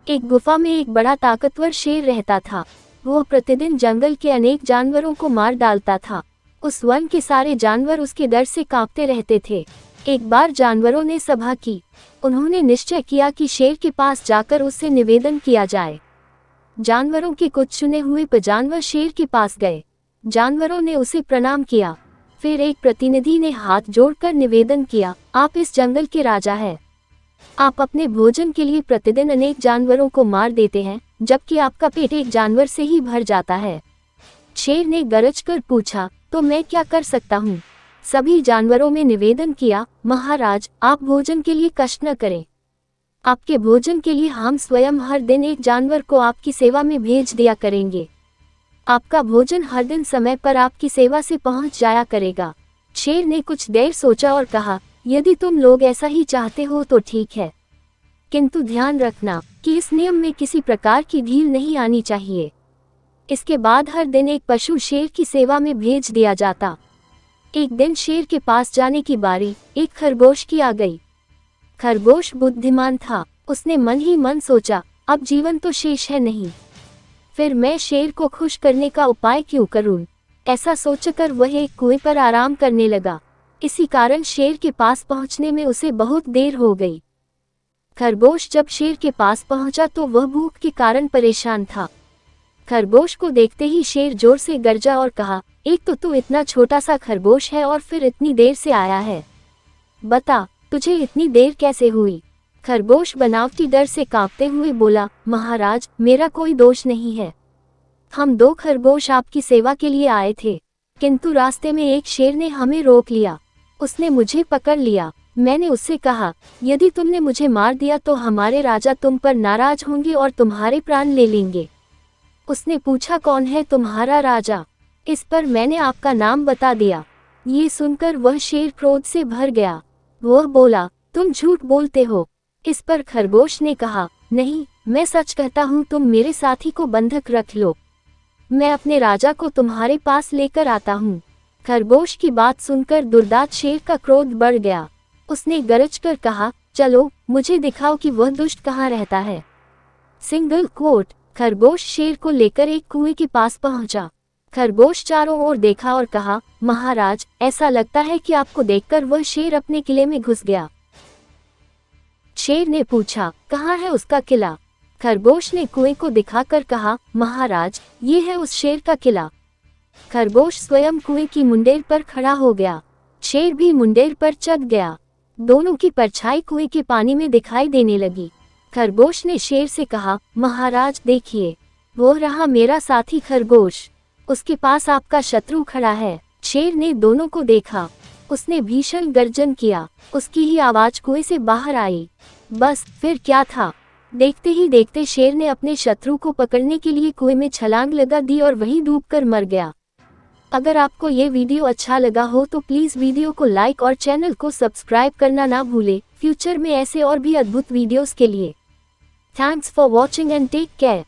एक गुफा में एक बड़ा ताकतवर शेर रहता था। वो प्रतिदिन जंगल के अनेक जानवरों को मार डालता था। उस वन के सारे जानवर उसके डर से कांपते रहते थे। एक बार जानवरों ने सभा की। उन्होंने निश्चय किया कि शेर के पास जाकर उससे निवेदन किया जाए। जानवरों के कुछ चुने हुए जानवर शेर के पास गए। जानवरों ने उसे प्रणाम किया। फिर एक प्रतिनिधि ने हाथ जोड़कर निवेदन किया, आप इस जंगल के राजा हैं। आप अपने भोजन के लिए प्रतिदिन अनेक जानवरों को मार देते हैं, जबकि आपका पेट एक जानवर से ही भर जाता है। शेर ने गरज कर पूछा, तो मैं क्या कर सकता हूँ? सभी जानवरों में निवेदन किया, महाराज, आप भोजन के लिए कष्ट न करें। आपके भोजन के लिए हम स्वयं हर दिन एक जानवर को आपकी सेवा में भेज दिया करेंगे। आपका भोजन हर दिन समय पर आपकी सेवा से पहुंच जाया करेगा। शेर ने कुछ देर सोचा और कहा, यदि तुम लोग ऐसा ही चाहते हो तो ठीक है, किंतु ध्यान रखना कि इस नियम में किसी प्रकार की ढील नहीं आनी चाहिए। इसके बाद हर दिन एक पशु शेर की सेवा में भेज दिया जाता। एक दिन शेर के पास जाने की बारी एक खरगोश की आ गई। खरगोश बुद्धिमान था। उसने मन ही मन सोचा, अब जीवन तो शेष है नहीं, फिर मैं शेर को खुश करने का उपाय क्यों करूं? ऐसा सोचकर वह एक कुएं पर आराम करने लगा। इसी कारण शेर के पास पहुंचने में उसे बहुत देर हो गई। खरगोश जब शेर के पास पहुंचा तो वह भूख के कारण परेशान था। खरगोश को देखते ही शेर जोर से गरजा और कहा, एक तो तू इतना छोटा सा खरगोश है और फिर इतनी देर से आया है। बता, तुझे इतनी देर कैसे हुई? खरगोश बनावटी डर से कांपते हुए बोला, महाराज, मेरा कोई दोष नहीं है। हम दो खरगोश आपकी सेवा के लिए आए थे, किंतु रास्ते में एक शेर ने हमें रोक लिया। उसने मुझे पकड़ लिया। मैंने उससे कहा, यदि तुमने मुझे मार दिया तो हमारे राजा तुम पर नाराज होंगे और तुम्हारे प्राण ले लेंगे। उसने पूछा, कौन है तुम्हारा राजा? इस पर मैंने आपका नाम बता दिया। ये सुनकर वह शेर क्रोध से भर गया। वह बोला, तुम झूठ बोलते हो। इस पर खरगोश ने कहा, नहीं, मैं सच कहता हूँ, तुम मेरे साथी को बंधक रख लो, मैं अपने राजा को तुम्हारे पास लेकर आता हूँ। खरगोश की बात सुनकर दुर्दांत शेर का क्रोध बढ़ गया। उसने गरज कर कहा, चलो मुझे दिखाओ कि वह दुष्ट कहाँ रहता है। Single quote. खरगोश शेर को लेकर एक कुएं के पास पहुंचा। खरगोश चारों ओर देखा और कहा, महाराज, ऐसा लगता है कि आपको देखकर वह शेर अपने किले में घुस गया। शेर ने पूछा, कहाँ है उसका किला? खरगोश ने कुएं को दिखाकर कहा, महाराज, ये है उस शेर का किला। खरगोश स्वयं कुएं की मुंडेर पर खड़ा हो गया। शेर भी मुंडेर पर चढ़ गया। दोनों की परछाई कुएं के पानी में दिखाई देने लगी। खरगोश ने शेर से कहा, महाराज देखिए, वो रहा मेरा साथी खरगोश, उसके पास आपका शत्रु खड़ा है। शेर ने दोनों को देखा। उसने भीषण गर्जन किया। उसकी ही आवाज कुएं से बाहर आई। बस फिर क्या था, देखते ही देखते शेर ने अपने शत्रु को पकड़ने के लिए कुएं में छलांग लगा दी और वहीं डूबकर मर गया। अगर आपको ये वीडियो अच्छा लगा हो तो प्लीज वीडियो को लाइक और चैनल को सब्सक्राइब करना ना भूले, फ्यूचर में ऐसे और भी अद्भुत वीडियोस के लिए। Thanks for watching and take care.